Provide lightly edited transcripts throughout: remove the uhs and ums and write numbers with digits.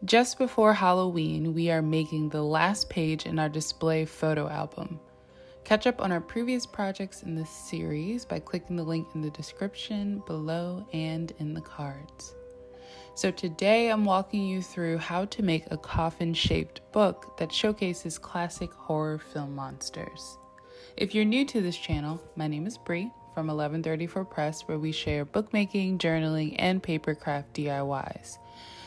Just before Halloween, we are making the last page in our display photo album. Catch up on our previous projects in this series by clicking the link in the description below and in the cards. So today I'm walking you through how to make a coffin-shaped book that showcases classic horror film monsters. If you're new to this channel, my name is Bree from 1134 Press, where we share bookmaking, journaling, and papercraft DIYs.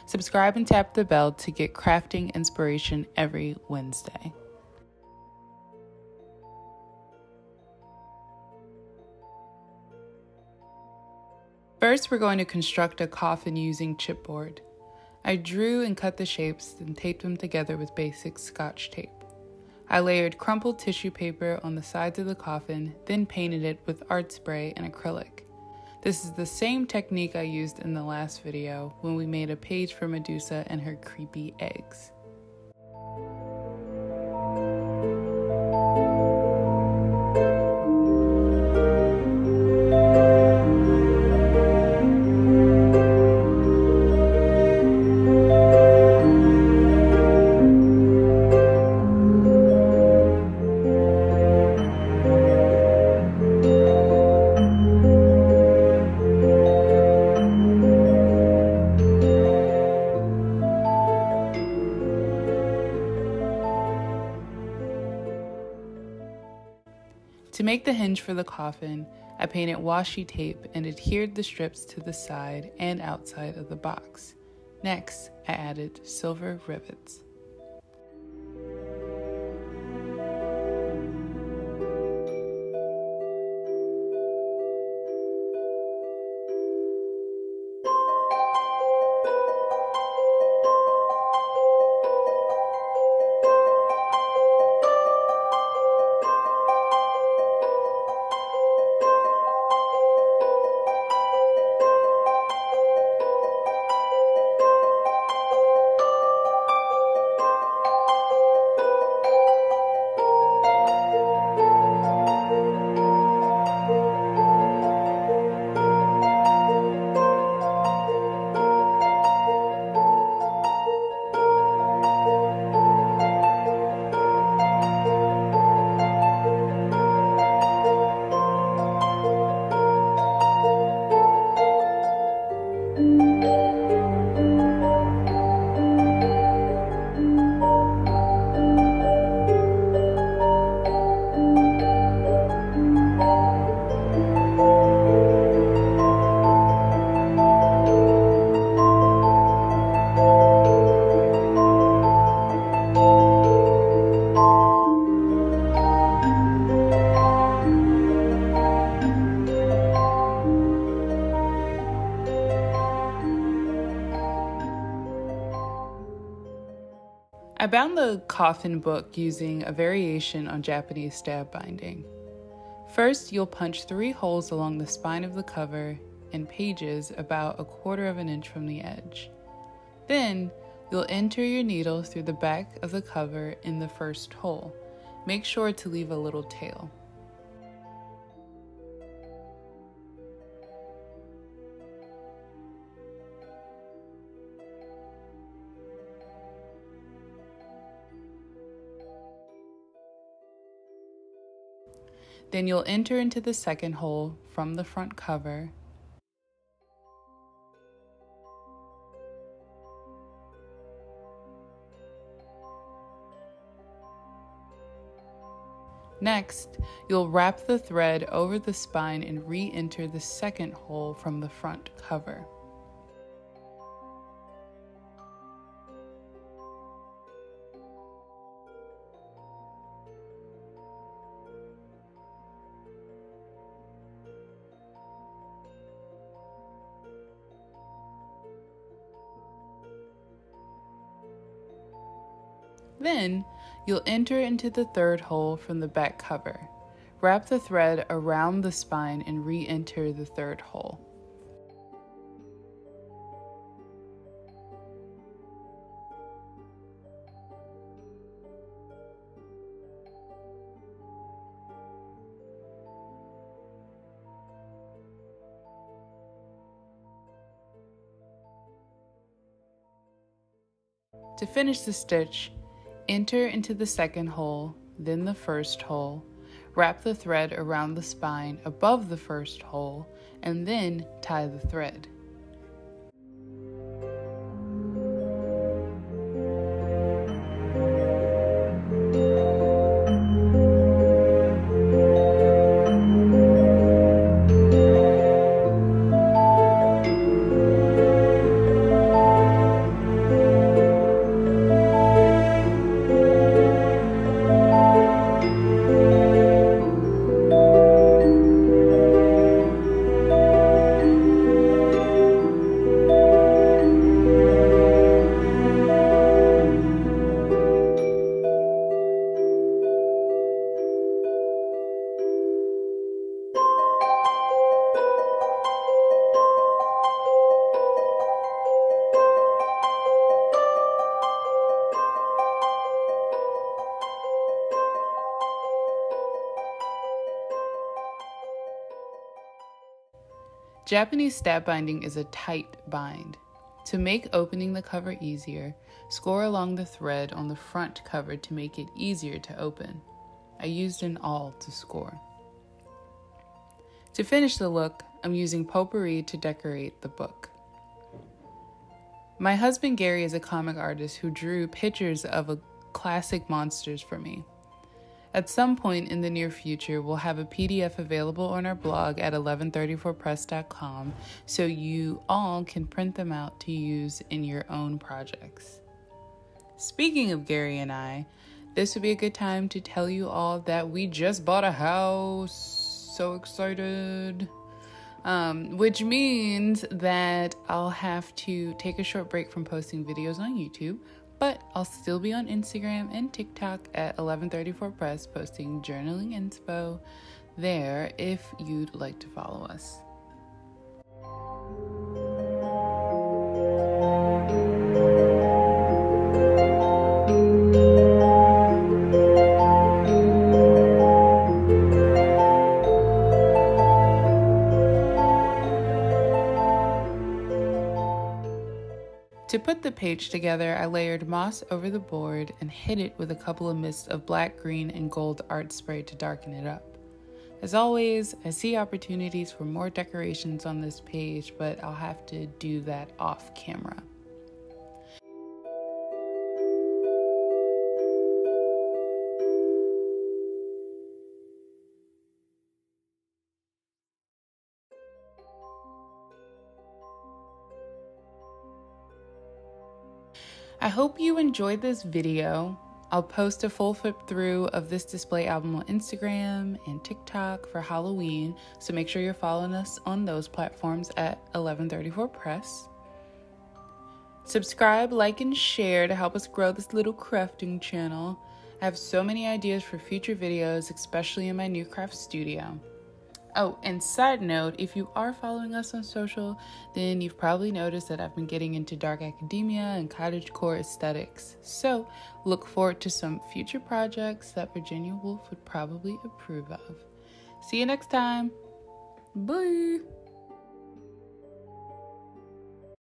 Subscribe and tap the bell to get crafting inspiration every Wednesday. First, we're going to construct a coffin using chipboard. I drew and cut the shapes, then taped them together with basic Scotch tape. I layered crumpled tissue paper on the sides of the coffin, then painted it with art spray and acrylic. This is the same technique I used in the last video when we made a page for Medusa and her creepy eggs. To make the hinge for the coffin, I painted washi tape and adhered the strips to the side and outside of the box. Next, I added silver rivets. I bound the coffin book using a variation on Japanese stab binding. First, you'll punch 3 holes along the spine of the cover and pages about 1/4 of an inch from the edge. Then, you'll enter your needle through the back of the cover in the first hole. Make sure to leave a little tail. Then you'll enter into the second hole from the front cover. Next, you'll wrap the thread over the spine and re-enter the second hole from the front cover. Then, you'll enter into the third hole from the back cover. Wrap the thread around the spine and re-enter the third hole. To finish the stitch, enter into the second hole, then the first hole, wrap the thread around the spine above the first hole, and then tie the thread. Japanese stab binding is a tight bind. To make opening the cover easier, score along the thread on the front cover to make it easier to open. I used an awl to score. To finish the look, I'm using potpourri to decorate the book. My husband Gary is a comic artist who drew pictures of classic monsters for me. At some point in the near future, we'll have a PDF available on our blog at 1134press.com so you all can print them out to use in your own projects. Speaking of Gary and I, this would be a good time to tell you all that we just bought a house. So excited. Which means that I'll have to take a short break from posting videos on YouTube, but I'll still be on Instagram and TikTok at 1134press posting journaling inspo there if you'd like to follow us. To put the page together, I layered moss over the board and hid it with a couple of mists of black, green, and gold art spray to darken it up. As always, I see opportunities for more decorations on this page, but I'll have to do that off camera. I hope you enjoyed this video. I'll post a full flip through of this display album on Instagram and TikTok for Halloween, so make sure you're following us on those platforms at 1134press. Subscribe, like, and share to help us grow this little crafting channel. I have so many ideas for future videos, especially in my new craft studio. Oh, and side note, if you are following us on social, then you've probably noticed that I've been getting into dark academia and cottagecore aesthetics. So look forward to some future projects that Virginia Woolf would probably approve of. See you next time. Bye.